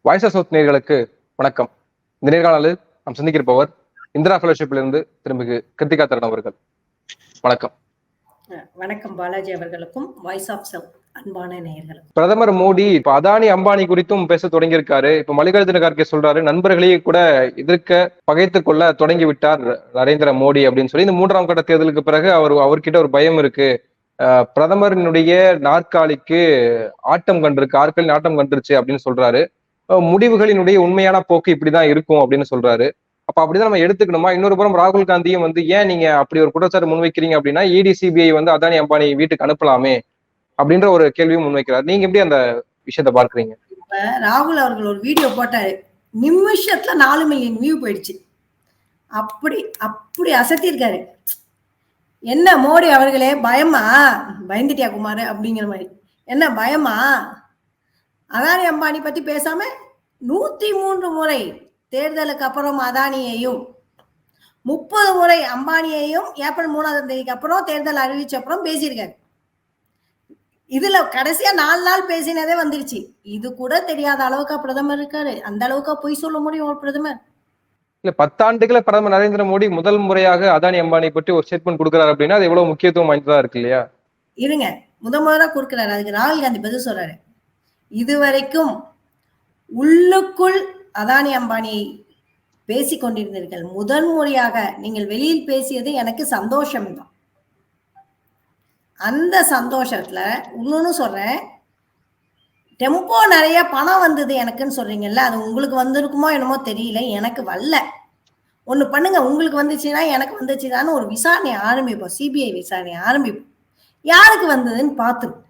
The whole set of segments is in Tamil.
வாய்ஸ் ஆஃப் சவுத் நேயர்களுக்கு வணக்கம். இந்த நேர்காணலில் நாம் சந்திக்கிறப்பவர் இந்திரா ஃபெலோஷிப்பிலிருந்து திரும்பி கிருத்திகா தரன் அவர்கள். வணக்கம். வணக்கம் பாலாஜி அவர்களுக்கும் வாய்ஸ் ஆஃப் சவுத் அன்பான நேயர்களுக்கும். பிரதமர் மோடி இப்ப அதானி அம்பானி குறித்தும் பேச தொடங்கி இருக்காரு. இப்ப மல்லிகார்ஜுன கார்கே சொல்றாரு, நண்பர்களையே கூட எதிர்க்க பகைத்துக் கொள்ள தொடங்கி விட்டார் நரேந்திர மோடி அப்படின்னு சொல்லி. இந்த 3ஆம் கட்ட தேர்தலுக்கு பிறகு அவர்கிட்ட ஒரு பயம் இருக்கு. பிரதமரினுடைய நாற்காலிக்கு ஆட்டம் கண்டிருக்கு, ஆட்களின் ஆட்டம் கண்டுருச்சு அப்படின்னு சொல்றாரு. முடிவுகளினுடைய உண்மையான போக்கு இப்படிதான் இருக்கும் அப்படின்னு சொல்றாரு. அப்ப அப்படிதான் நம்ம எடுத்துக்கணுமா? இன்னொரு புறம் ராகுல் காந்தியும் ஏன் நீங்க அப்படி ஒரு குற்றச்சாட்டு முன்வைக்கிறீங்க அப்படின்னா இடி சிபிஐ அதானி அம்பானி வீட்டுக்கு அனுப்பலாமே அப்படின்ற ஒரு கேள்வியும் முன்வைக்கிறார். நீங்க எப்படி அந்த விஷயத்த பார்க்கறீங்க? இப்ப ராகுல் அவர்கள் ஒரு வீடியோ போட்டாரு, நிமிஷத்துல 4 மில்லியன் வியூ போயிடுச்சு. அப்படி அப்படி அசத்திருக்காரு. என்ன மோடி அவர்களே, பயமா? பயந்துட்டியா குமார் அப்படிங்கிற மாதிரி. என்ன பயமா? அதானி அம்பானி பத்தி பேசாம 103 முறை தேர்தலுக்கு அப்புறம் அதானியையும் 30 முறை அம்பானியையும் ஏப்ரல் 3ஆம் தேதிக்கு அப்புறம் தேர்தல் அறிவிச்ச அப்புறம் பேசியிருக்காரு. இதுல கடைசியா 4 நாள் பேசினதே வந்துருச்சு. இது கூட தெரியாத அளவுக்கு பிரதமர் இருக்காரு. அந்த அளவுக்கு பொய் சொல்ல முடியும் ஒரு பிரதமர்? இல்ல, 10 ஆண்டுகள பிரதமர் நரேந்திர மோடி முதல் முறையாக அதானி அம்பானி பற்றி ஒரு ஸ்டேட்மெண்ட் கொடுக்கிறாரு அப்படின்னா அது எவ்வளவு முக்கியத்துவம் வாய்ந்ததா இருக்கு இல்லையா? இருங்க, முதல்ல கொடுக்கிறாரு. அதுக்கு ராகுல் காந்தி பதில் சொல்றாரு, இதுவரைக்கும் உள்ளுக்குள் அதானி அம்பானி பேசிக் கொண்டிருந்தீர்கள். முதல் முறையாக நீங்கள் வெளியில் பேசியது எனக்கு சந்தோஷம்தான். அந்த சந்தோஷத்துல இன்னொன்னு சொல்றேன், டெம்போ நிறைய பணம் வந்தது எனக்குன்னு சொல்றீங்கல்ல, அது உங்களுக்கு வந்திருக்குமோ என்னமோ தெரியல, எனக்கு வரல. ஒண்ணு பண்ணுங்க, உங்களுக்கு வந்துச்சுன்னா எனக்கு வந்துச்சுதான்னு ஒரு விசாரணை ஆரம்பிப்போம். சிபிஐ விசாரணை ஆரம்பிப்போம். யாருக்கு வந்ததுன்னு பார்த்துருவோம்.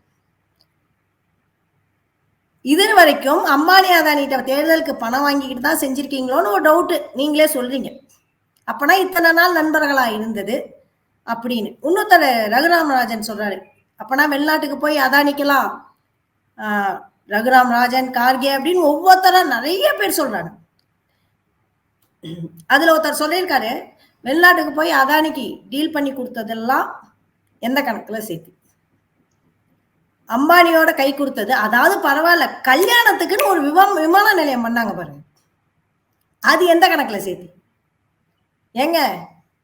இது வரைக்கும் அம்பானி அதானிட்ட தேர்தலுக்கு பணம் வாங்கிக்கிட்டு தான் செஞ்சிருக்கீங்களோன்னு ஒரு டவுட்டு நீங்களே சொல்றீங்க. அப்பனா இத்தனை நாள் நண்பர்களா இருந்தது அப்படின்னு. இன்னொருத்தர் ரகுராம் ராஜன் சொல்றாரு, அப்பனா வெளிநாட்டுக்கு போய் அதானிக்கலாம் ரகுராம் ராஜன், கார்கே அப்படின்னு ஒவ்வொருத்தரா நிறைய பேர் சொல்றாங்க. அதுல ஒருத்தர் சொல்லியிருக்காரு, வெளிநாட்டுக்கு போய் அதானிக்கு டீல் பண்ணி கொடுத்ததெல்லாம் எந்த கணக்குல சேர்த்து அம்பானியோட கை கொடுத்தது, அதாவது பரவாயில்ல, கல்யாணத்துக்குன்னு ஒரு விமான நிலையம் பண்ணாங்க பாருங்க, அது எந்த கணக்குல சேர்த்து? ஏங்க,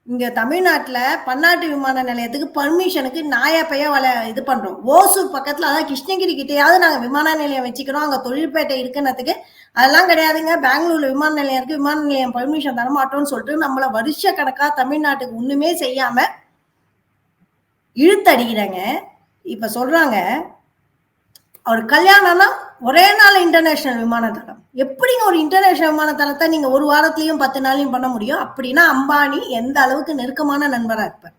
இங்க தமிழ்நாட்டுல பன்னாட்டு விமான நிலையத்துக்கு பர்மிஷனுக்கு நாயாப்பையா இது பண்றோம். ஓசூர் பக்கத்துல, அதாவது கிருஷ்ணகிரி கிட்டையாவது நாங்க விமான நிலையம் வச்சுக்கிறோம், அங்க தொழிற்பேட்டை இருக்குன்னதுக்கு அதெல்லாம் கிடையாதுங்க. பெங்களூர்ல விமான நிலையம் இருக்கு, விமான நிலையம் பர்மிஷன் தர மாட்டோம்னு சொல்லிட்டு நம்மள வருஷ கணக்கா தமிழ்நாட்டுக்கு ஒண்ணுமே செய்யாம இழுத்தடிக்கிறாங்க. இப்ப சொல்றாங்க அவர் கல்யாணம்னா ஒரே நாள் இன்டர்நேஷனல் விமான தளம். எப்படிங்க ஒரு இன்டர்நேஷனல் விமான தளத்தை நீங்க ஒரு வாரத்திலையும் 10 நாளையும் பண்ண முடியும்? அப்படின்னா அம்பானி எந்த அளவுக்கு நெருக்கமான நண்பரா இருப்பார்.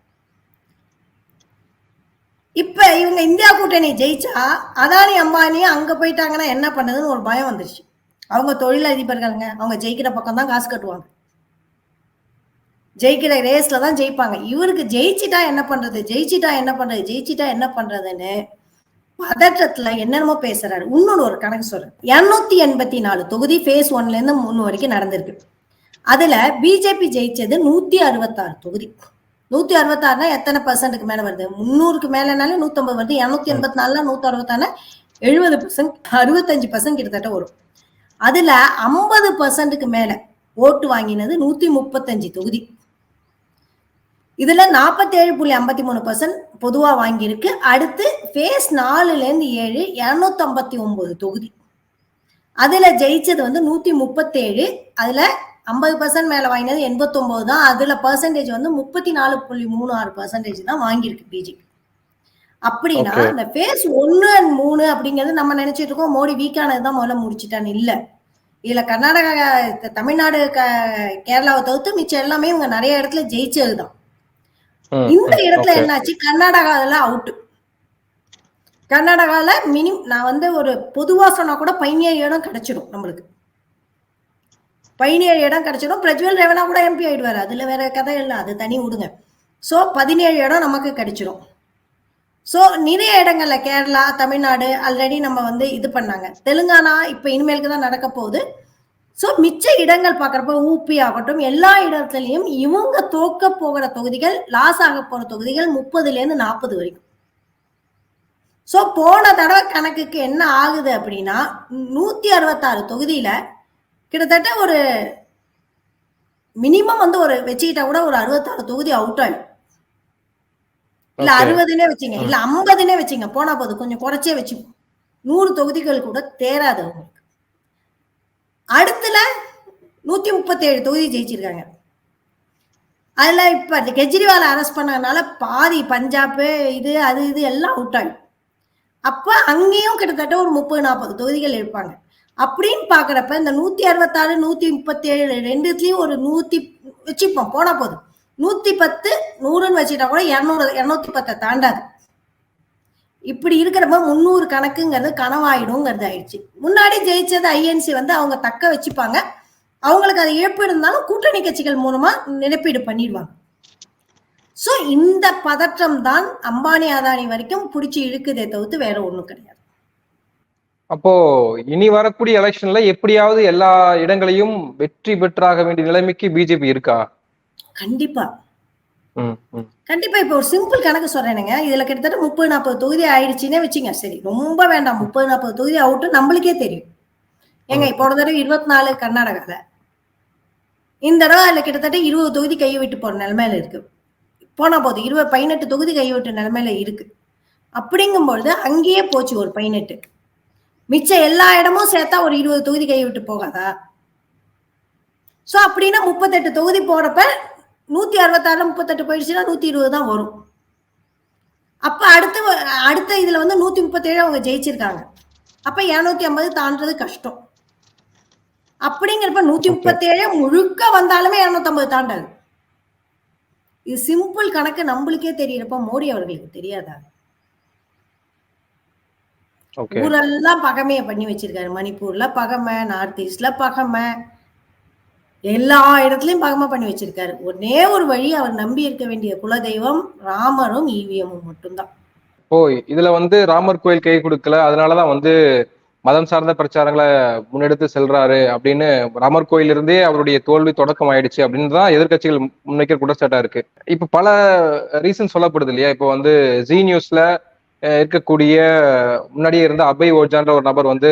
இப்ப இவங்க இந்தியா கூட்டணி ஜெயிச்சா அதானி அம்பானியும் அங்க போயிட்டாங்கன்னா என்ன பண்ணுதுன்னு ஒரு பயம் வந்துருச்சு. அவங்க தொழிலதிபர்கள்ங்க, அவங்க ஜெயிக்கிற பக்கம் தான் காசு கட்டுவாங்க, ஜெயிக்கிற ரேஸ்ல தான் ஜெயிப்பாங்க. இவருக்கு ஜெயிச்சிட்டா என்ன பண்றது, ஜெயிச்சிட்டா என்ன பண்றது, ஜெயிச்சிட்டா என்ன பண்றதுன்னு பதற்றத்துல என்னென்னமோ பேசுறாரு. இன்னொன்னு ஒரு கணக்கு சொல்றேன், 284 தொகுதி phase 1ல இருந்து 3 வரைக்கும் நடந்திருக்கு. அதுல பிஜேபி ஜெயிச்சது 166 தொகுதி. 166னா எத்தனை பர்சன்ட்டுக்கு மேல வருது? 300க்கு மேலனாலே 150 வருது. 284ல 166 70%, 65% கிட்டத்தட்ட வரும். அதுல 50%க்கு மேல ஓட்டு வாங்கினது 135 தொகுதி. இதுல 47.53% பொதுவா வாங்கியிருக்கு. அடுத்து phase 4ல இருந்து 7 259 தொகுதி. அதுல ஜெயிச்சது 137. அதுல 50% மேல வாங்கினது 89 தான். அதுல பர்சன்டேஜ் 34.36% தான் வாங்கியிருக்கு பிஜேபி. அப்படின்னா இந்த phase 1 and 3 அப்படிங்கிறது நம்ம நினைச்சிட்டு இருக்கோம் மோடி வீக்கானதுதான் முதல்ல முடிச்சுட்டான்னு. இல்ல, இதுல கர்நாடகா, தமிழ்நாடு, கேரளாவை தவிர்த்து மிச்சம் எல்லாமே இவங்க நிறைய இடத்துல ஜெயிச்சதுதான். இந்த இடத்துல என்னாச்சு, கர்நாடகால அவுட். கர்நாடகால நான் ஒரு பொதுவா சொன்னா கூட 17 இடம் கிடைச்சிடும் நம்மளுக்கு. 17 இடம் கிடைச்சிடும். பிரஜ்வல் ரேவண்ணா கூட எம்பி ஆயிடுவாரு, அதுல வேற கதை இல்லை, அது தனி விடுங்க. சோ 17 இடம் நமக்கு கிடைச்சிடும். சோ நிறைய இடங்கள்ல கேரளா, தமிழ்நாடு ஆல்ரெடி நம்ம இது பண்ணாங்க. தெலுங்கானா இப்ப இனிமேலுக்கு தான் நடக்க போகுது. சோ மிச்ச இடங்கள் பாக்குறப்ப ஊபி ஆகட்டும், எல்லா இடத்துலயும் இவங்க தோக்க போகிற தொகுதிகள், லாஸ் ஆக போற தொகுதிகள் 30ல இருந்து 40 வரைக்கும். சோ போன தடவை கணக்குக்கு என்ன ஆகுது அப்படின்னா 166 தொகுதியில கிட்டத்தட்ட ஒரு மினிமம் வந்து ஒரு வச்சுக்கிட்டா கூட ஒரு 66 தொகுதி அவுட் ஆயிடும். இல்ல 60னே வச்சுங்க, இல்ல 50னே வச்சுங்க, போனா போது கொஞ்சம் குறைச்சே வச்சு 100 தொகுதிகள் கூட தேராது அவங்களுக்கு. அடுத்துல 137 தொகுதி ஜெயிச்சிருக்காங்க. அதுல இப்ப கெஜ்ரிவால் அரெஸ்ட் பண்ணதுனால பாதி பஞ்சாப் இது அது இது எல்லாம் அவுட் ஆயிடும். அப்ப அங்கேயும் கிட்டத்தட்ட ஒரு 30-40 தொகுதிகள் இருப்பாங்க. அப்படின்னு பாக்குறப்ப இந்த 166 137 ரெண்டுத்துலயும் ஒரு 100 வச்சுப்போம், போனா போதும் 110 100ன்னு வச்சுட்டா கூட 200 210 தாண்டாது. இப்படி இருக்கிறப்ப 300 கணக்குங்கிறது கனவாயிடுங்கிறது ஆயிடுச்சு. முன்னாடி ஜெயிச்சது ஐஎன்சி வந்து அவங்க தக்க வச்சுப்பாங்க, அவங்களுக்கு அது இழப்பு இருந்தாலும் கூட்டணி கட்சிகள் மூலமா நிரப்பீடு பண்ணிடுவாங்க. சோ இந்த பதற்றம் தான் அம்பானி அதானி வரைக்கும் பிடிச்சி இழுக்குதே தவிர்த்து வேற ஒண்ணும் கிடையாது. அப்போ இனி வரக்கூடிய எலெக்ஷன்ல எப்படியாவது எல்லா இடங்களையும் வெற்றி பெற்றாக வேண்டிய நிலைமைக்கு பிஜேபி இருக்கா? கண்டிப்பா கண்டிப்பா. இப்ப ஒரு சிம்பிள் கணக்கு சொல்றேனுங்க, இதுல கிட்டத்தட்ட 30-40 தொகுதி ஆயிடுச்சுன்னே வச்சுங்க. சரி, ரொம்ப வேண்டாம், 30-40 தொகுதி அவுட்டு நம்மளுக்கே தெரியும். ஏங்க இப்போ ஒரு தடவை 24 கர்நாடகால, இந்த தடவை அதுல கிட்டத்தட்ட 20 தொகுதி கையை விட்டு போற நிலைமையில இருக்கு. போனா போது 18 தொகுதி கையை விட்டு நிலைமையில இருக்கு. அப்படிங்கும்பொழுது அங்கேயே போச்சு ஒரு 18. மிச்சம் எல்லா இடமும் சேர்த்தா ஒரு 20 தொகுதி கையை விட்டு போகாதா? சோ அப்படின்னா 38 தொகுதி போறப்ப 166 38 போயிடுச்சுன்னா 120 தான் வரும். அப்ப அடுத்த இதுல வந்து 137 அவங்க ஜெயிச்சிருக்காங்க. அப்ப 250 தாண்டது கஷ்டம். அப்படிங்கிறப்ப 137 முழுக்க வந்தாலுமே 250 தாண்டாது. இது சிம்பிள் கணக்கு நம்மளுக்கே தெரியறப்ப மோடி அவர்களுக்கு தெரியாதா? ஊரெல்லாம் பகமைய பண்ணி வச்சிருக்காரு. மணிப்பூர்ல பகமை, நார்த் ஈஸ்ட்ல பகமை, எல்லா இடத்துலயும் பகமை பண்ணி வச்சிருக்காரு. ஒரே ஒரு வழி, அவர் நம்பி இருக்க வேண்டிய குலதெய்வம் ராமரும் ஈவிஎம்மும் மட்டும்தான். ஓ, இதுல வந்து ராமர் கோயில் கை கொடுக்கல, அதனாலதான் வந்து மதம் சார்ந்த பிரச்சாரங்களை முன்னெடுத்து செல்றாரு அப்படின்னு ராமர் கோயிலிருந்தே அவருடைய தோல்வி தொடக்கம் ஆயிடுச்சு அப்படின்னு தான் எதிர்கட்சிகள் முன்வைக்கிற குற்றச்சாட்டா இருக்கு. இப்ப பல ரீசன் சொல்லப்படுது இல்லையா? இப்ப வந்து ஜி நியூஸ்ல இருக்கக்கூடிய முன்னாடியே இருந்த அபய் ஓஜான்ற ஒரு நபர் வந்து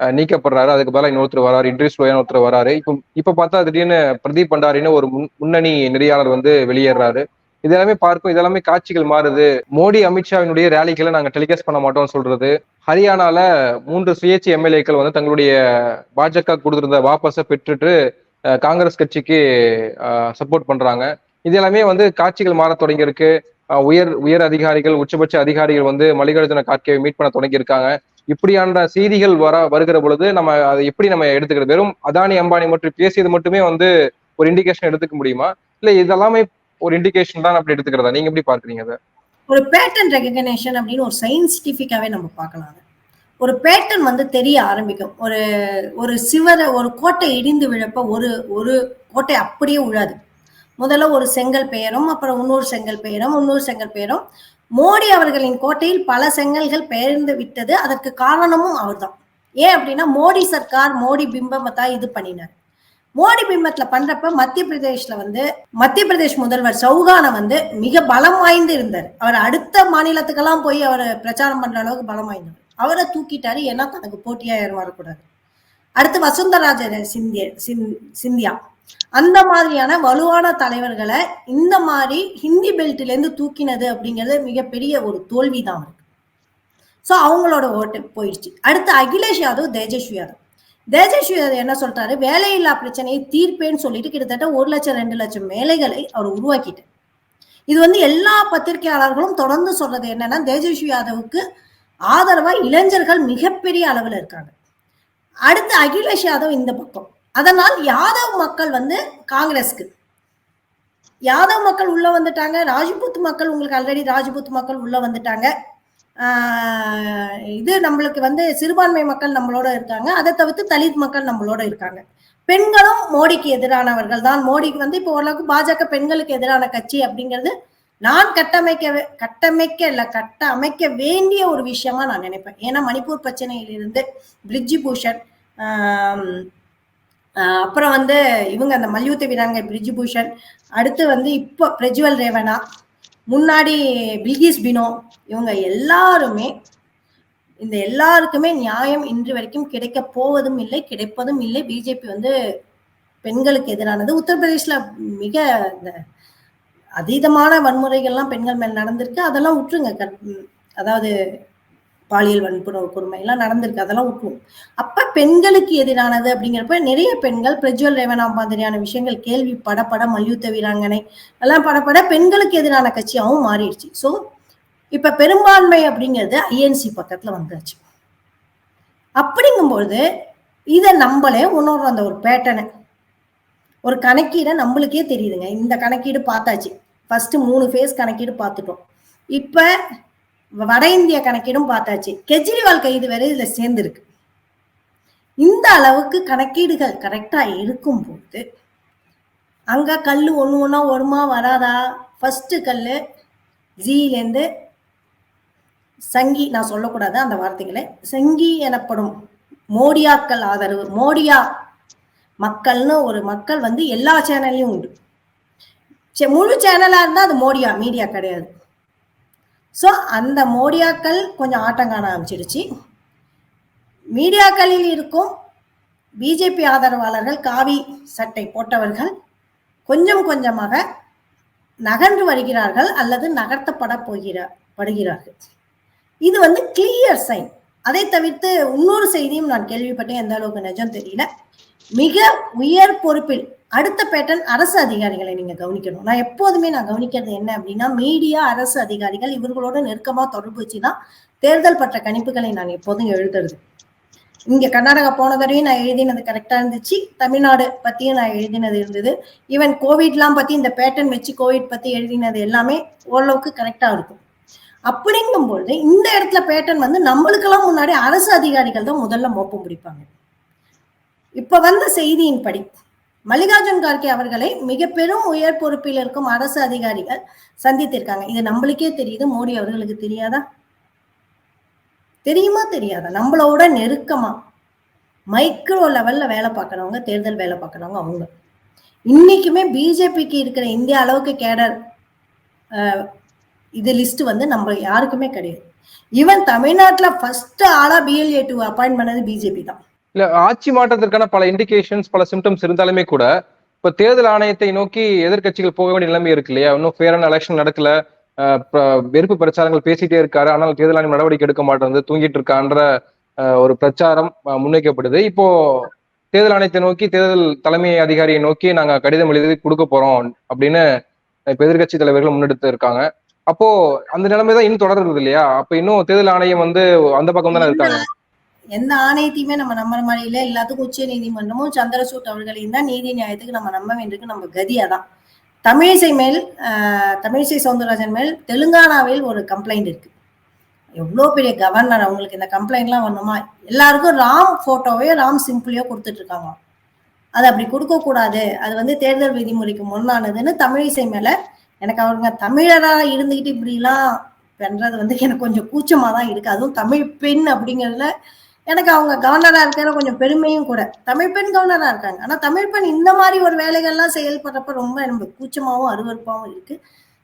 நீக்கப்படுறாரு, அதுக்கு பதிலாக இன்னொருத்தர் வராரு, இன்ட்ரிஸ் லோயன் ஒருத்தர் வராரு. இப்ப பார்த்தா திடீர்னு பிரதீப் பண்டாரின்னு ஒரு முன்னணி நெறியாளர் வந்து வெளியேறாரு. இதெல்லாமே பார்க்கும், இதெல்லாமே காட்சிகள் மாறுது. மோடி அமித்ஷாவினுடைய ரேலிகளை நாங்க டெலிகாஸ்ட் பண்ண மாட்டோம்னு சொல்றது. ஹரியானால 3 சுயேட்சை எம்எல்ஏக்கள் வந்து தங்களுடைய பாஜக கொடுத்திருந்த வாபஸை பெற்றுட்டு காங்கிரஸ் கட்சிக்கு சப்போர்ட் பண்றாங்க. இது எல்லாமே வந்து காட்சிகள் மாற தொடங்கியிருக்கு. உயர் அதிகாரிகள், உச்சபட்ச அதிகாரிகள் வந்து மல்லிகார்ஜுன கார்கேவை மீட் பண்ண தொடங்கியிருக்காங்க. இப்படியான செய்திகள் வருகிற பொழுது நம்ம அதை எப்படி நம்ம எடுத்துக்கிறது? வெறும் அதானி அம்பானி மட்டும் பேசியது மட்டுமே வந்து ஒரு இண்டிகேஷன் எடுத்துக்க முடியுமா, இல்ல இதெல்லாமே ஒரு இண்டிகேஷன் தான் அப்படி எடுத்துக்கிறதா? நீங்க எப்படி பார்க்கறீங்க அதை? ஒரு பேட்டர்ன் ரெகக்னேஷன் அப்படின்னு ஒரு சயின்டிபிக்காவே நம்ம பார்க்கலாம். ஒரு பேட்டர்ன் வந்து தெரிய ஆரம்பிக்கும். ஒரு கோட்டை இடிந்து விழப்ப ஒரு கோட்டை அப்படியே விழாது. முதல்ல ஒரு செங்கல் பெயரும், அப்புறம் இன்னொரு செங்கல் பெயரும். மோடி அவர்களின் கோட்டையில் பல செங்கல்கள் பெயர்ந்து விட்டது. அதற்கு காரணமும் அவர்தான். ஏன் அப்படின்னா மோடி சர்க்கார், மோடி பிம்பம் தான் இது பண்ணினார். மோடி பிம்பத்துல பண்றப்ப மத்திய பிரதேஷ் முதல்வர் சௌகான வந்து மிக பலம் வாய்ந்து இருந்தார். அவர் அடுத்த மாநிலத்துக்கெல்லாம் போய் அவர் பிரச்சாரம் பண்ற அளவுக்கு பலம் வாய்ந்தவர். அவரை தூக்கிட்டாரு, ஏன்னா தனக்கு போட்டியா யாரும் வரக்கூடாது. அடுத்து வசுந்தராஜ சிந்தியா, அந்த மாதிரியான வலுவான தலைவர்களை இந்த மாதிரி ஹிந்தி பெல்ட்ல இருந்து தூக்கினது அப்படிங்கிறது மிகப்பெரிய ஒரு தோல்விதான் அவருக்கு. சோ அவங்களோட ஓட்டு போயிடுச்சு. அடுத்து அகிலேஷ் யாதவ், தேஜஸ்வி யாதவ் என்ன சொல்றாரு? வேலையில்லா பிரச்சனையை தீர்ப்பேன்னு சொல்லிட்டு கிட்டத்தட்ட 1 லட்சம் 2 லட்சம் வேலைகளை அவர் உருவாக்கிட்டு, இது வந்து எல்லா பத்திரிகையாளர்களும் தொடர்ந்து சொல்றது என்னன்னா, தேஜஸ்வி யாதவுக்கு ஆதரவா இளைஞர்கள் மிகப்பெரிய அளவுல இருக்காங்க. அடுத்து அகிலேஷ் யாதவ் இந்த பக்கம். அதனால் யாதவ் மக்கள் வந்து காங்கிரஸ்க்கு, யாதவ் மக்கள் உள்ள வந்துட்டாங்க. ராஜ்புத் மக்கள், உங்களுக்கு ஆல்ரெடி ராஜ்புத் மக்கள் உள்ள வந்துட்டாங்க. இது நம்மளுக்கு வந்து சிறுபான்மை மக்கள் நம்மளோட இருக்காங்க. அதை தவிர்த்து தலித் மக்கள் நம்மளோட இருக்காங்க. பெண்களும் மோடிக்கு எதிரானவர்கள் தான். மோடிக்கு வந்து இப்போ ஓரளவுக்கு பாஜக பெண்களுக்கு எதிரான கட்சி அப்படிங்கிறது நான் கட்டமைக்க வேண்டிய ஒரு விஷயமா நான் நினைப்பேன். ஏன்னா மணிப்பூர் பிரச்சனையிலிருந்து பிரிட்ஜி பூஷன், அப்புறம் வந்து இவங்க அந்த மல்யுத்த வீராங்கை பிரிட்ஜி பூஷன், அடுத்து வந்து இப்போ பிரஜ்வல் ரேவனா, முன்னாடி பில்கிஸ் பினோ, இவங்க எல்லாருமே இந்த எல்லாருக்குமே நியாயம் இன்று வரைக்கும் கிடைக்க போவதும் இல்லை, கிடைப்பதும் இல்லை. பிஜேபி வந்து பெண்களுக்கு எதிரானது. உத்தரப்பிரதேஷ்ல மிக இந்த அதீதமான வன்முறைகள்லாம் பெண்கள் மேல் நடந்திருக்கு. அதெல்லாம் விட்டுருங்க. அதாவது பாலியல் வன்கொடுமை எல்லாம் நடந்திருக்கு, அதெல்லாம் விட்டுரும். அப்ப பெண்களுக்கு எதிரானது அப்படிங்கிறப்ப நிறைய பெண்கள் பிரஜ்வல் ரேவண்ணா மாதிரியான விஷயங்கள் கேள்வி பட மல்யுத்த வீராங்கனை எல்லாம் பட பெண்களுக்கு எதிரான கட்சியாகவும் மாறிடுச்சு. ஸோ இப்ப பெரும்பான்மை அப்படிங்கிறது ஐஎன்சி பக்கத்துல வந்தாச்சு. அப்படிங்கும்போது இதை நம்மளே உணர்றோம். அந்த ஒரு பேட்டர்னை, ஒரு கணக்கீடை நம்மளுக்கே தெரியுதுங்க. இந்த கணக்கீடு பார்த்தாச்சு. ஃபர்ஸ்ட் 3 ஃபேஸ் கணக்கீடு பார்த்துட்டோம். இப்ப வட இந்திய கணக்கீடும் பார்த்தாச்சு. கெஜ்ரிவால் கைது வேற இதுல சேர்ந்திருக்கு. இந்த அளவுக்கு கணக்கீடுகள் கரெக்டா இருக்கும் போது அங்க கல்லு ஒண்ணு வருமா வராதா? ஃபர்ஸ்ட் கல்லு ஜியிலேருந்து சங்கி, நான் சொல்லக்கூடாது அந்த வார்த்தைகளை, சங்கி எனப்படும் மோடியாக்கள் ஆதரவு, மோடியா மக்கள்னு ஒரு மக்கள் வந்து எல்லா சேனல்லையும் உண்டு. முழு சேனலா இருந்தா அது மோடியா மீடியா கிடையாது. ஸோ அந்த மோடியாக்கள் கொஞ்சம் ஆட்டம் காண ஆரம்பிச்சிடுச்சு. மீடியாக்களில் இருக்கும் பிஜேபி ஆதரவாளர்கள், காவி சட்டை போட்டவர்கள் கொஞ்சம் கொஞ்சமாக நகர்ந்து வருகிறார்கள் அல்லது படுகிறார்கள். இது வந்து கிளியர் சைன். அதை தவிர்த்து இன்னொரு செய்தியும் நான் கேள்விப்பட்டேன், எந்த அளவுக்கு நிஜம் தெரியல. மிக உயர் பொறுப்பில் அடுத்த பேட்டர்ன் அரசு அதிகாரிகளை நீங்க கவனிக்கணும். நான் எப்போதுமே கவனிக்கிறது என்ன அப்படின்னா, மீடியா, அரசு அதிகாரிகள் இவர்களோட நெருக்கமா தொடர்பு வச்சுதான் தேர்தல் பற்ற கணிப்புகளை நான் எப்போதும் எழுதுறது. இங்க கர்நாடகா போன தடவையும் நான் எழுதினது கரெக்டா இருந்துச்சு. தமிழ்நாடு பத்தியும் நான் எழுதினது இருந்தது. ஈவன் கோவிட்லாம் பத்தி இந்த பேட்டர்ன் வச்சு கோவிட் பத்தி எழுதினது எல்லாமே ஓரளவுக்கு கரெக்டா இருக்கும். அப்படிங்கும்போது இந்த இடத்துல பேட்டர்ன் வந்து நம்மளுக்கெல்லாம் முன்னாடி அரசு அதிகாரிகள் தான் முதல்ல மோப்பம் பிடிப்பாங்க. இப்ப வந்த செய்தியின்படி மல்லிகார்ஜுன் கார்கே அவர்களை மிக பெரும் உயர் பொறுப்பில் இருக்கும் அரசு அதிகாரிகள் சந்தித்திருக்காங்க. இது நம்மளுக்கே தெரியுது, மோடி அவர்களுக்கு தெரியாதா? தெரியுமா தெரியாதா? நம்மளோட நெருக்கமா மைக்ரோ லெவல்ல வேலை பார்க்கறவங்க, தேர்தல் வேலை பார்க்கறவங்க அவங்க. இன்னைக்குமே பிஜேபிக்கு இருக்கிற இந்திய அளவுக்கு கேடர் இது லிஸ்ட் வந்து நம்ம யாருக்குமே கிடையாது. ஈவன் தமிழ்நாட்டுல ஃபர்ஸ்ட் ஆளா BLA2 அப்பாயிண்ட் பண்ணது பிஜேபி தான். இல்ல, ஆட்சி மாற்றத்திற்கான பல இண்டிகேஷன்ஸ், பல சிம்டம்ஸ் இருந்தாலுமே கூட இப்ப தேர்தல் ஆணையத்தை நோக்கி எதிர்கட்சிகள் போக வேண்டிய நிலைமை இருக்கு இல்லையா? இன்னும் ஃபேரான எலெக்ஷன் நடக்கல, வெறுப்பு பிரச்சாரங்கள் பேசிட்டே இருக்காரு, ஆனால் தேர்தல் ஆணையம் நடவடிக்கை எடுக்க மாட்டேங்குது, தூங்கிட்டு இருக்கான்ற ஒரு பிரச்சாரம் முன்வைக்கப்படுது. இப்போ தேர்தல் ஆணையத்தை நோக்கி, தேர்தல் தலைமை அதிகாரியை நோக்கி நாங்க கடிதம் எழுதி கொடுக்க போறோம் அப்படின்னு இப்ப எதிர்கட்சி தலைவர்கள் முன்னெடுத்து இருக்காங்க. அப்போ அந்த நிலைமைதான் இன்னும் தொடர்றது இல்லையா? அப்ப இன்னும் தேர்தல் ஆணையம் வந்து அந்த பக்கம் தானே இருக்காங்க. எந்த ஆணையத்தையுமே நம்ம நம்புற மாதிரி இல்ல. எல்லாத்துக்கும் உச்ச நீதிமன்றமும் சந்திரசூட் அவர்களையும் தான் நீதி நியாயத்துக்கு நம்ம நம்ப வேண்டியிருக்கு. நம்ம கதியாதான். தமிழிசை சவுந்தரராஜன் மேல் தெலுங்கானாவில் ஒரு கம்ப்ளைண்ட் இருக்கு. எவ்வளோ பெரிய கவர்னர், அவங்களுக்கு இந்த கம்ப்ளைண்ட்லாம் வரணுமா? எல்லாருக்கும் ராம் போட்டோவையோ ராம் சிம்பிளையோ கொடுத்துட்டு இருக்காங்க. அது அப்படி கொடுக்க கூடாது, அது வந்து தேர்தல் விதிமுறைக்கு முன்னானதுன்னு தமிழிசை மேல எனக்கு அவங்க தமிழரா இருந்துகிட்டு இப்படி எல்லாம் பண்றது வந்து எனக்கு கொஞ்சம் கூச்சமா தான் இருக்கு. அதுவும் தமிழ் பெண் அப்படிங்கிறதுல எனக்கு அவங்க கவர்னரா இருக்கிற கொஞ்சம் பெருமையும் கூட. தமிழ் பெண் கவர்னரா இருக்காங்க, ஆனா தமிழ் பெண் இந்த மாதிரி ஒரு வேலைகள்லாம் செயல்படுறப்ப ரொம்ப எனக்கு கூச்சமாவும் அருவருப்பாவும் இருக்கு.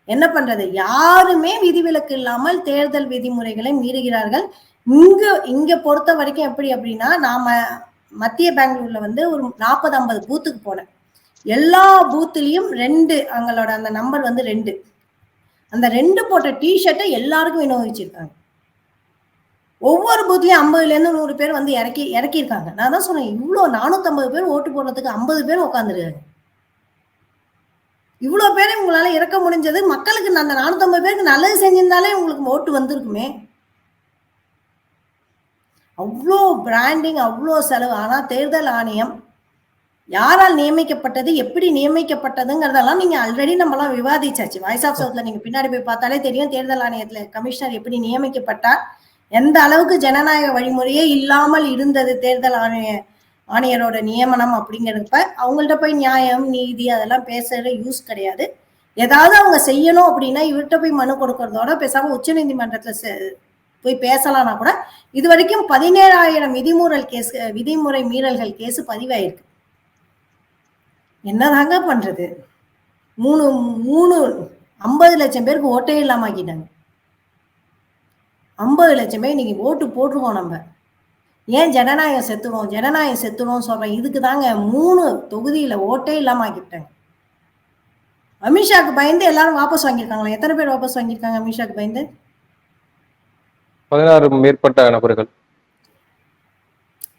என்ன பண்றது? யாருமே விதிவிலக்கு இல்லாமல் தேர்தல் விதிமுறைகளை மீறுகிறார்கள். இங்க பொறுத்த வரைக்கும் எப்படி அப்படின்னா, நாம மத்திய பெங்களூர்ல வந்து ஒரு 40-50 பூத்துக்கு போனேன். எல்லா பூத்துலயும் 2 அவங்களோட அந்த நம்பர் வந்து 2, அந்த 2 போட்ட டிஷர்ட்டை எல்லாருக்கும் விநியோகிச்சிருக்காங்க. ஒவ்வொரு பூத்லயும் 50ல-இருந்து 100 பேர் வந்து இறக்கியிருக்காங்க. நான் தான் சொன்னேன், இவ்வளவு 450 பேர் ஓட்டு போடுறதுக்கு 50 பேர் உட்காந்துருக்காங்க. இவ்வளவு பேரை உங்களால இறக்க முடிஞ்சது. மக்களுக்கு அந்த 450 பேருக்கு நல்லது செஞ்சிருந்தாலே உங்களுக்கு ஓட்டு வந்திருக்குமே. அவ்வளோ பிராண்டிங், அவ்வளோ செலவு. ஆனா தேர்தல் ஆணையம் யாரால் நியமிக்கப்பட்டது, எப்படி நியமிக்கப்பட்டதுங்கிறதெல்லாம் நீங்க ஆல்ரெடி நம்மலாம் விவாதிச்சாச்சு. வாய்ஸ் ஆஃப் சவுத்ல நீங்க பின்னாடி போய் பார்த்தாலே தெரியும். தேர்தல் ஆணையத்துல கமிஷனர் எப்படி நியமிக்கப்பட்டார், எந்த அளவுக்கு ஜனநாயக வழிமுறையே இல்லாமல் இருந்தது தேர்தல் ஆணையரோட நியமனம் அப்படிங்கிறப்ப அவங்கள்ட்ட போய் நியாயம், நீதி அதெல்லாம் பேசுற யூஸ் கிடையாது. ஏதாவது அவங்க செய்யணும் அப்படின்னா இவர்கிட்ட போய் மனு கொடுக்கறதோட பேசாம உச்ச நீதிமன்றத்துல போய் பேசலாம்னா கூட இது வரைக்கும் 17,000 விதிமுறை மீறல்கள் கேஸ் பதிவாயிருக்கு. என்னதாங்க பண்றது? 3 50 லட்சம் பேருக்கு ஓட்டே இல்லாம ஆக்கிட்டாங்க. 50 லட்சம் பேர் இன்னைக்கு ஓட்டு போட்டிருக்கோம் நம்ம. ஏன் ஜனநாயகம் செத்துரும் சொல்றேன். இதுக்கு தாங்க 3 தொகுதியில ஓட்டே இல்லாம ஆக்கிட்டாங்க. அமித்ஷாக்கு பயந்து எல்லாரும் வாபஸ் வாங்கியிருக்காங்களா? எத்தனை பேர் வாபஸ் வாங்கியிருக்காங்க அமித்ஷாக்கு பயந்து? 16 மேற்பட்ட நபர்கள்.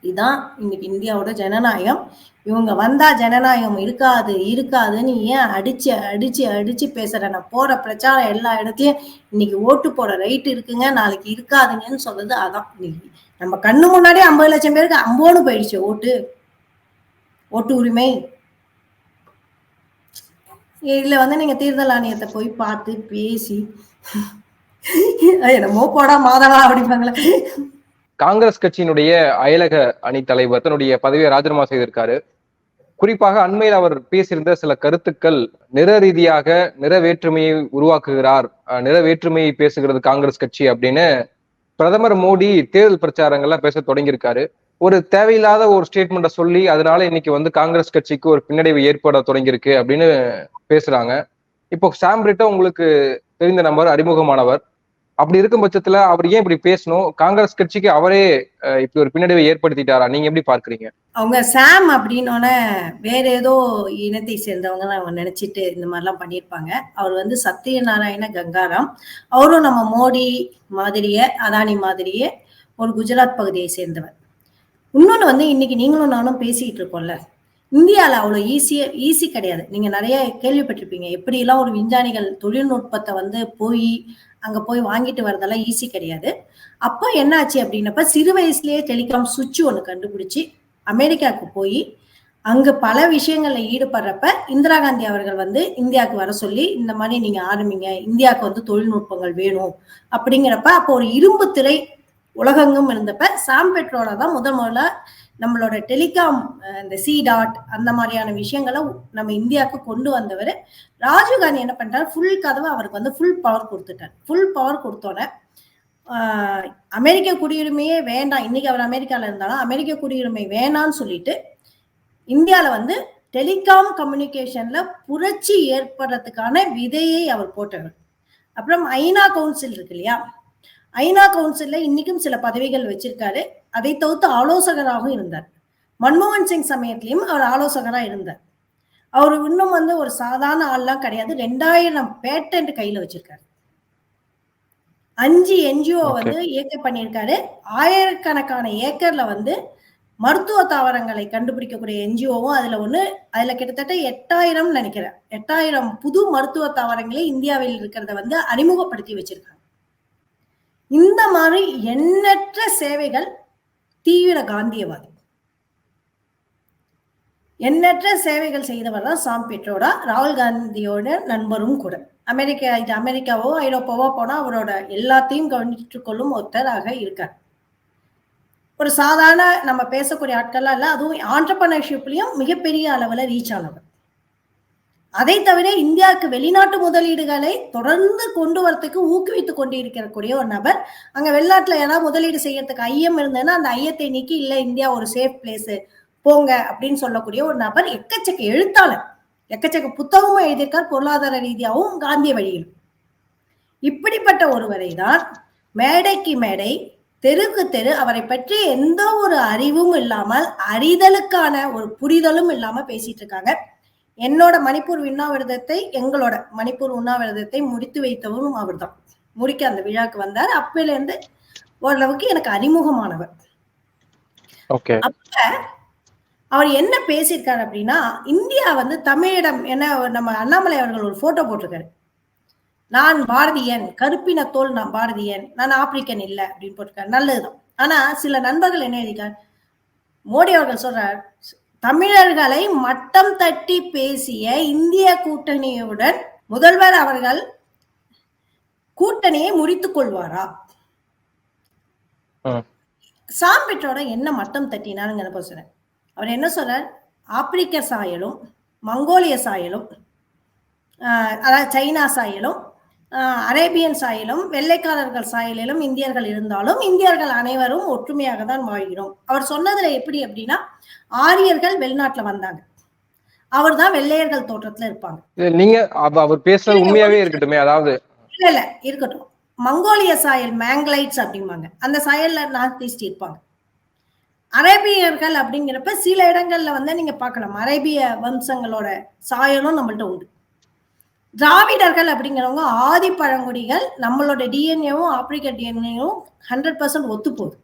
இதுதான் இன்னைக்கு இந்தியாவோட ஜனநாயகம். இவங்க வந்தா ஜனநாயகம் இருக்காதுன்னு ஏன் அடிச்சு பேசுற? நான் போற பிரச்சாரம் எல்லா இடத்தையும் இன்னைக்கு ஓட்டு போட ரைட் இருக்குங்க, நாளைக்கு இருக்காதுங்கன்னு சொல்றது அதான். இன்னைக்கு நம்ம கண்ணு முன்னாடியே 50 லட்சம் பேருக்கு அம்போன்னு போயிடுச்சு ஓட்டு உரிமை. இதுல நீங்க தேர்தல் ஆணையத்தை போய் பார்த்து பேசி என்னமோ போடா மாதவா அப்படிப்பாங்களே. காங்கிரஸ் கட்சியினுடைய அயலக அணி தலைவர் தன்னுடைய பதவியை ராஜினாமா செய்திருக்காரு. குறிப்பாக அண்மையில் அவர் பேசியிருந்த சில கருத்துக்கள் நிற ரீதியாக நிற வேற்றுமையை உருவாக்குகிறார், நிற வேற்றுமையை பேசுகிறது காங்கிரஸ் கட்சி அப்படின்னு பிரதமர் மோடி தேர்தல் பிரச்சாரங்கள்லாம் பேச தொடங்கியிருக்காரு. ஒரு தேவையில்லாத ஒரு ஸ்டேட்மெண்ட்டை சொல்லி அதனால இன்னைக்கு காங்கிரஸ் கட்சிக்கு ஒரு பின்னடைவு ஏற்பட தொடங்கியிருக்கு அப்படின்னு பேசுறாங்க. இப்போ சாம் பிரிட்டோ உங்களுக்கு தெரிந்த நபர், அறிமுகமானவர். அப்படி இருக்கும் பட்சத்துல அவர் ஏன் இப்படி பேசணும்? காங்கிரஸ் கட்சிக்கு அவரே இப்படி ஒரு பின்னடைவை ஏற்படுத்திட்டாரா? நீங்க எப்படி பார்க்கறீங்க? அவங்க சாம் அப்படின்னோட வேற ஏதோ இனத்தை சேர்ந்தவங்க அவங்க நினைச்சிட்டு இந்த மாதிரிலாம் பண்ணியிருப்பாங்க. அவர் சத்யநாராயண கங்காராம். அவரும் நம்ம மோடி மாதிரியே அதானி மாதிரியே ஒரு குஜராத் பகுதியை சேர்ந்தவர். இன்னொன்னு இன்னைக்கு நீங்களும் நானும் பேசிட்டு இருக்கோம்ல, இந்தியால அவ்வளவு ஈஸி கிடையாது. நீங்க நிறைய கேள்விப்பட்டிருப்பீங்க, எப்படி எல்லாம் ஒரு விஞ்ஞானிகள் தொழில்நுட்பத்தை அங்க போய் வாங்கிட்டு வரதெல்லாம் ஈஸி கிடையாது. அப்ப என்ன ஆச்சு அப்படின்னப்ப சிறு வயசுலயே டெலிகாம் சுவிட்ச் ஒண்ணு கண்டுபிடிச்சு அமெரிக்காவுக்கு போய் அங்க பல விஷயங்கள்ல ஈடுபடுறப்ப இந்திரா காந்தி அவர்கள் இந்தியாவுக்கு வர சொல்லி இந்த மாதிரி நீங்க ஆரம்பிங்க, இந்தியாவுக்கு தொழில்நுட்பங்கள் வேணும் அப்படிங்கிறப்ப அப்போ ஒரு இரும்பு திரை உலகெங்கும் இருந்தப்ப சாம் பெட்ரோட தான் முதல்ல நம்மளோட டெலிகாம் இந்த C.டாட் அந்த மாதிரியான விஷயங்களை நம்ம இந்தியாவுக்கு கொண்டு வந்தவர். ராஜீவ்காந்தி என்ன பண்றாரு, ஃபுல் கதவை அவருக்கு ஃபுல் பவர் கொடுத்துட்டார். ஃபுல் பவர் கொடுத்தோட அமெரிக்க குடியுரிமையே வேண்டாம், இன்னைக்கு அவர் அமெரிக்கால இருந்தாலும் அமெரிக்க குடியுரிமை வேணான்னு சொல்லிட்டு இந்தியால டெலிகாம் கம்யூனிகேஷன்ல புரட்சி ஏற்படுறதுக்கான விதையை அவர் போட்டவர். அப்புறம் ஐநா கவுன்சில் இருக்கு இல்லையா, ஐநா கவுன்சில்ல இன்னைக்கும் சில பதவிகள் வச்சிருக்காரு. அதை தவிர்த்து ஆலோசகராகவும் இருந்தார். மன்மோகன் சிங் சமயத்திலையும் அவர் ஆலோசகரா இருந்தார். அவர் இன்னும் ஒரு சாதாரண ஆள்லாம் கிடையாது. 2000 பேட்டன்ட் கையில வச்சிருக்காரு. 5 NGO இயக்க பண்ணியிருக்காரு. ஆயிரக்கணக்கான ஏக்கர்ல மருத்துவ தாவரங்களை கண்டுபிடிக்கக்கூடிய NGOவும் அதுல ஒண்ணு. அதுல கிட்டத்தட்ட 8000 நினைக்கிறேன், 8000 புது மருத்துவ தாவரங்களை இந்தியாவில் இருக்கிறத அறிமுகப்படுத்தி வச்சிருக்காங்க. இந்த மாதிரி எண்ணற்ற சேவைகள், தீவிர காந்தியவாதி, எண்ணற்ற சேவைகள் செய்தவர் தான் சாம் பெட்ரோடா. ராகுல் காந்தியோட நண்பரும் கூட. அமெரிக்காவோ ஐரோப்பாவோ போனா அவரோட எல்லாத்தையும் கவனித்துக் கொள்ளும் ஒருத்தராக இருக்கார். ஒரு சாதாரண நம்ம பேசக்கூடிய ஆட்கள்லாம் இல்ல, அதுவும் ஆண்டர்பிரனர்ஷிப்லயும் மிகப்பெரிய அளவுல ரீச் ஆனவர். அதை தவிர இந்தியாவுக்கு வெளிநாட்டு முதலீடுகளை தொடர்ந்து கொண்டு வரத்துக்கு ஊக்குவித்துக் கொண்டிருக்கக்கூடிய ஒரு நபர். அங்க வெளிநாட்டுல ஏதாவது முதலீடு செய்யறதுக்கு ஐயம் இருந்ததுன்னா அந்த ஐயத்தை நீக்கி இல்ல இந்தியா ஒரு சேஃப் பிளேஸ் போங்க அப்படின்னு சொல்லக்கூடிய ஒரு நபர். எக்கச்சக்க எழுத்தாளர், எக்கச்சக்க புத்தகமும் எழுதியிருக்கார், பொருளாதார ரீதியாகவும் காந்திய வழியிலும். இப்படிப்பட்ட ஒருவரை தான் மேடைக்கு மேடை, தெருக்கு தெரு அவரை பற்றி எந்த ஒரு அறிவும் இல்லாமல், அறிதலுக்கான ஒரு புரிதலும் இல்லாம பேசிட்டு இருக்காங்க. என்னோட மணிப்பூர் உண்ணாவிரதத்தை முடித்து வைத்தவரும் அவர் தான். முடிக்க அந்த விழாக்கு வந்தார். அப்பையில இருந்து ஓரளவுக்கு எனக்கு அறிமுகமானவர். அப்ப அவர் என்ன பேசியிருக்காரு அப்படின்னா, இந்தியா தமிழிடம் என்ன, நம்ம அண்ணாமலை அவர்கள் ஒரு போட்டோ போட்டிருக்காரு. நான் பாரதியன், கருப்பினத்தோல் நான் பாரதியன், நான் ஆப்பிரிக்கன் இல்லை அப்படின்னு போட்டிருக்காரு. நல்லதுதான். ஆனா சில நண்பர்கள் என்ன எழுதிக்கார், மோடி அவர்கள் சொல்றார், தமிழர்களை மட்டம் தட்டி பேசிய இந்திய கூட்டணியுடன் முதல்வர் அவர்கள் கூட்டணியை முடித்துக் கொள்வாரா? சாம் பெட்ரோட என்ன மட்டம் தட்டினாருங்க சொல்றேன். அவர் என்ன சொல்றார், ஆப்பிரிக்க சாயலும் மங்கோலிய சாயலும், அதாவது சைனா சாயலும் அரேபியன் சாயலும் வெள்ளைக்காரர்கள் சாயலிலும் இந்தியர்கள் இருந்தாலும் இந்தியர்கள் அனைவரும் ஒற்றுமையாக தான் வாழ்கிறோம். அவர் சொன்னதுல எப்படி அப்படின்னா, ஆரியர்கள் வெளிநாட்டுல வந்தாங்க, அவர் தான் வெள்ளையர்கள் தோற்றத்துல இருப்பாங்க. நீங்க அவர் பேசுறது உண்மையாவே இருக்கட்டுமே, அதாவது இல்ல இருக்கட்டும். மங்கோலிய சாயல் மேங்லைட்ஸ் அப்படிம்பாங்க, அந்த சாயல்ல நார்த் ஈஸ்ட் இருப்பாங்க. அரேபியர்கள் அப்படிங்கிறப்ப சில இடங்கள்ல வந்து நீங்க பார்க்கலாம் அரேபிய வம்சங்களோட சாயலும் நம்மள்ட்ட உண்டு. திராவிடர்கள் அப்படிங்கிறவங்க ஆதி பழங்குடிகள். நம்மளோட டிஎன்ஏவும் ஆப்பிரிக்க டிஎன்ஏவும் 100% ஒத்து போகுது.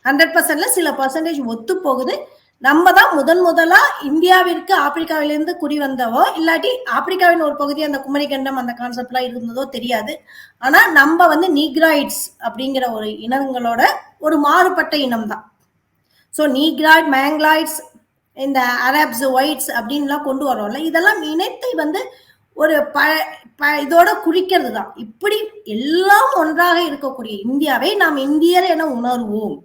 100%ல சில பர்சன்டேஜ் ஒத்து போகுது. நம்ம தான் முதலா இந்தியாவிற்கு ஆப்பிரிக்காவிலிருந்து குடி வந்தவோ, இல்லாட்டி ஆப்பிரிக்காவின் ஒரு பகுதி அந்த குமரி கண்டம் அந்த கான்செப்ட் எல்லாம் இருந்ததோ தெரியாது. ஆனா நம்ம வந்து நீக்ராய்ட்ஸ் அப்படிங்கிற ஒரு இனங்களோட ஒரு மாறுபட்ட இனம் தான். ஸோ நீக்ராய்ட், மேங்லாய்ட்ஸ், இந்த அரப்ஸ், ஒயிட்ஸ் அப்படின்லாம் கொண்டு வரோம்ல, இதெல்லாம் இனத்தை வந்து ஒரு இதோட குறிக்கிறது தான். இப்படி எல்லாம் ஒன்றாக இருக்கக்கூடிய இந்தியாவை நாம் இந்தியர் என உணர்வோம்,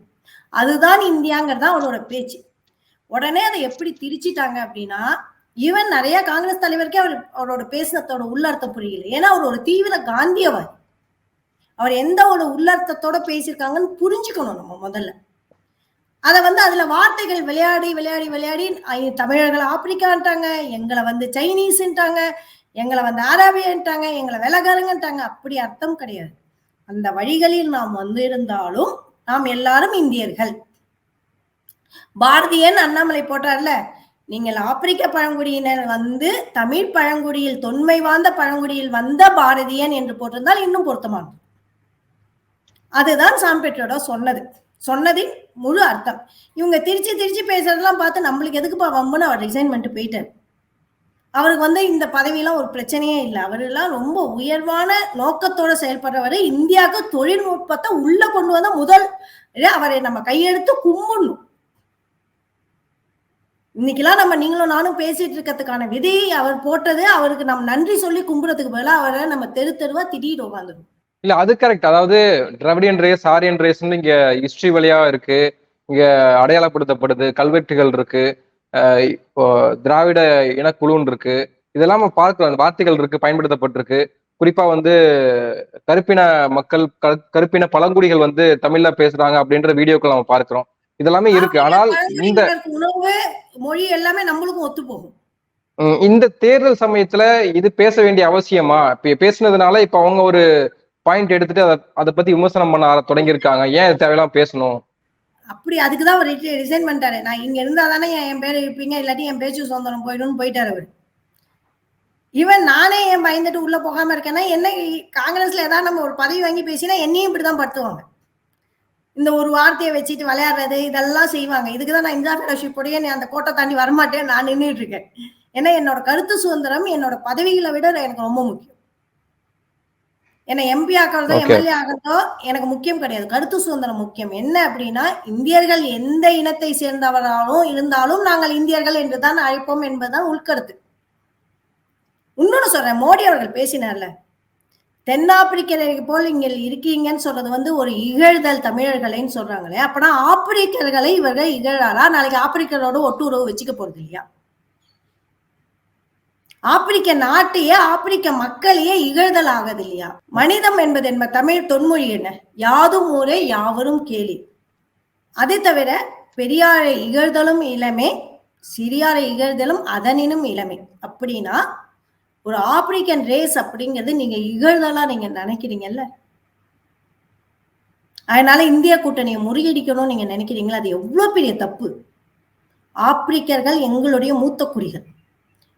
அதுதான் இந்தியாங்கிறதா அவரோட பேச்சு. உடனே அதை எப்படி திரிச்சிட்டாங்க அப்படின்னா, ஈவன் நிறைய காங்கிரஸ் தலைவருக்கே அவரோட பேசினத்தோட உள்ளர்த்தம் புரியல. ஏன்னா அவர் ஒரு தீவிர காந்தியவாதி. அவர் எந்த ஒரு உள்ளர்த்தத்தோட பேசியிருக்காங்கன்னு புரிஞ்சுக்கணும் நம்ம முதல்ல. அதை வந்து அதுல வார்த்தைகள் விளையாடி விளையாடி விளையாடி தமிழர்கள் ஆப்பிரிக்கான்ட்டாங்க, எங்களை வந்து சைனீஸ்ன்ட்டாங்க, எங்களை வந்து அரேபியன்ட்டாங்க, எங்களை வெள்ளக்காரங்கன்ட்டாங்க. அப்படி அர்த்தம் கிடையாது. அந்த வழிகளில் நாம் வந்து இருந்தாலும் நாம் எல்லாரும் இந்தியர்கள். பாரதியன் அண்ணாமலை போட்டார்ல, நீங்கள் ஆப்பிரிக்க பழங்குடியினர் வந்து தமிழ் பழங்குடியில் தொன்மை வாய்ந்த பழங்குடியில் வந்த பாரதியன் என்று போட்டிருந்தால் இன்னும் பொருத்தமானது. அதுதான் சாம்பேட்டரோட சொன்னதின் முழு அர்த்தம். இவங்க திருச்சி பேசுறதெல்லாம் பார்த்து நம்மளுக்கு எதுக்குப்பா வம்புன்னு அவர் ரிசைன் பண்ணிட்டு போயிட்டார். அவருக்கு வந்து இந்த பதவியெல்லாம் ஒரு பிரச்சனையே இல்லை. அவரெல்லாம் ரொம்ப உயர்வான நோக்கத்தோட செயல்படுறவர். இந்தியாவுக்கு தொழில்நுட்பத்தை உள்ள கொண்டு வந்த முதல் அவரை நம்ம கையெடுத்து கும்பிடணும். இன்னைக்கெல்லாம் நம்ம நீங்களும் நானும் பேசிட்டு இருக்கிறதுக்கான விதையை அவர் போட்டது. அவருக்கு நம்ம நன்றி சொல்லி கும்பிடுறதுக்கு பதிலாக அவரை நம்ம தெருவா திடீர் உட்காந்துடும். இல்ல அது கரெக்ட். அதாவது திராவிடியன் ரேஸ், ஆரியன் ரேஸ்ன்னு இங்க ஹிஸ்டரி வழியா இருக்கு, இங்க அடையாளப்படுத்தப்படுது, கல்வெட்டுகள் இருக்கு, இப்போ திராவிட இனக்குழுன்னு இருக்கு, இதெல்லாம் நம்ம பார்க்கிறோம். அந்த வார்த்தைகள் இருக்கு, பயன்படுத்தப்பட்டிருக்கு. குறிப்பா வந்து கருப்பின மக்கள், கருப்பின பழங்குடிகள் வந்து தமிழ்ல பேசுறாங்க அப்படின்ற வீடியோக்கள் நம்ம பார்க்கிறோம். இதெல்லாமே இருக்கு. ஆனால் இந்த உணவு மொழி எல்லாமே நம்மளுக்கும் ஒத்து போகும். இந்த தேர்தல் சமயத்துல இது பேச வேண்டிய அவசியமா? இப்ப பேசுனதுனால இப்ப அவங்க ஒரு பாயிண்ட் எடுத்துட்டு அதை பத்தி விமர்சனம் பண்ண தொடங்கியிருக்காங்க. ஏன் தேவையெல்லாம் பேசணும்? அப்படி அதுக்குதான் அவர் ரிசைன் பண்ணிட்டாரு. நான் இங்க இருந்தா தானே என் பேரை இருப்பீங்க, இல்லாட்டி என் பேச்சு சுதந்திரம் போயிடும்னு போயிட்டாரு அவர். ஈவன் நானே என் பயந்துட்டு உள்ள போகாம இருக்கேன்னா, என்ன காங்கிரஸ்ல ஏதாவது நம்ம ஒரு பதவி வாங்கி பேசினா என்னையும் இப்படிதான் படுத்துவாங்க. இந்த ஒரு வார்த்தையை வச்சுட்டு விளையாடுறது இதெல்லாம் செய்வாங்க. இதுக்குதான் நான் இந்தியா ஃபெலோஷிப்போடய அந்த கோட்டை தாண்டி வரமாட்டேன் நான் நின்றுட்டு இருக்கேன். ஏன்னா என்னோட கருத்து சுதந்திரம் என்னோட பதவிகளை விட எனக்கு ரொம்ப முக்கியம். ஏன்னா எம்பி ஆகிறதோ எம்எல்ஏ ஆகிறதோ எனக்கு முக்கியம் கிடையாது. கருத்து சுதந்திரம் முக்கியம். என்ன அப்படின்னா, இந்தியர்கள் எந்த இனத்தை சேர்ந்தவராலும் இருந்தாலும் நாங்கள் இந்தியர்கள் என்றுதான் அழைப்போம் என்பதுதான் உள்கருத்து. இன்னொன்னு சொல்றேன், மோடி அவர்கள் பேசினார்ல, தென்னாப்பிரிக்கரை போல் இங்க இருக்கீங்கன்னு சொல்றது வந்து ஒரு இகழ்தல் தமிழர்களைன்னு சொல்றாங்களே. அப்பனா ஆப்பிரிக்கர்களை இவர்கள் இகழாரா? நாளைக்கு ஆப்பிரிக்கரோட ஒட்டுறவு வச்சுக்க போறது இல்லையா? ஆப்பிரிக்க நாட்டையே ஆப்பிரிக்க மக்களையே இகழ்தல் ஆகுது இல்லையா? மனிதம் என்பது தமிழ் தொன்மொழி என்ன? யாதும் ஊரே யாவரும் கேலி. அதை தவிர பெரியாரை இகழ்தலும் இளமே, சிறியாரை இகழ்தலும் அதனினும் இளமே. அப்படின்னா ஒரு ஆப்பிரிக்கன் ரேஸ் அப்படிங்கிறது நீங்க இகழ்தலா நீங்க நினைக்கிறீங்கல்ல. அதனால இந்திய கூட்டணியை முறியடிக்கணும்னு நீங்க நினைக்கிறீங்களா? அது எவ்வளவு பெரிய தப்பு. ஆப்பிரிக்கர்கள் எங்களுடைய மூத்த குடிகள்.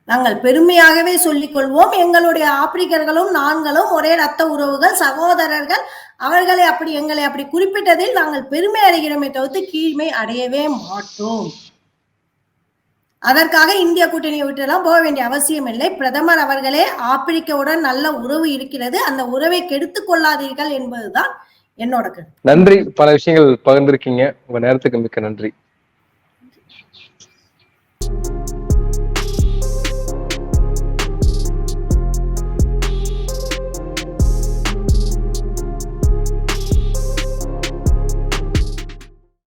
நாங்கள் பெருமையாகவே சொல்லிக் கொள்வோம், எங்களுடைய ஆப்பிரிக்கர்களும் நாங்களும் ஒரே ரத்த உறவுகள், சகோதரர்கள். அவர்களை அப்படி எங்களை அப்படி குறிப்பிட்டதில் நாங்கள் பெருமை அடைகிறோமே தவிர்த்து கீழ்மை அடையவே மாட்டோம். அதற்காக இந்திய கூட்டணியை விட்டுலாம் போக வேண்டிய அவசியம் இல்லை. பிரதமர் அவர்களே ஆப்பிரிக்காவுடன் நல்ல உறவு இருக்கிறது, அந்த உறவை கெடுத்துக் கொள்ளாதீர்கள் என்பதுதான் என்னோட கருத்து. நன்றி. பல விஷயங்கள் பகிர்ந்திருக்கீங்க. உங்க நேரத்துக்கு மிக்க நன்றி.